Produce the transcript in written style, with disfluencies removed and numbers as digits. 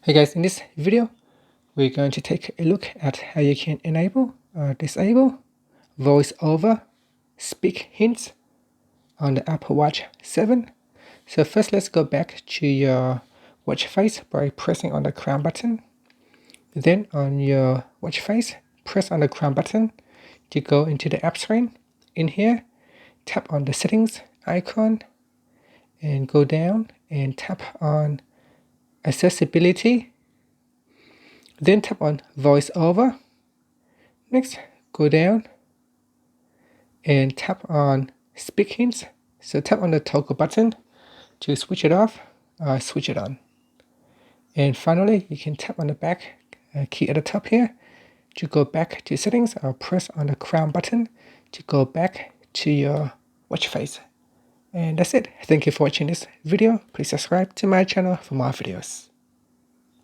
Hey guys, in this video, we're going to take a look at how you can enable or disable VoiceOver Speak Hints on the Apple Watch 7. So first, let's go back to your watch face by pressing on the crown button. Then on your watch face, press on the crown button to go into the app screen. In here, tap on the settings icon and go down and tap on accessibility. Then tap on VoiceOver. Next, go down and tap on Speak Hints. So tap on the toggle button to switch it off or switch it on. And finally, you can tap on the back key at the top here to go back to settings, or press on the crown button to go back to your watch face. And that's it. Thank you for watching this video. Please subscribe to my channel for more videos.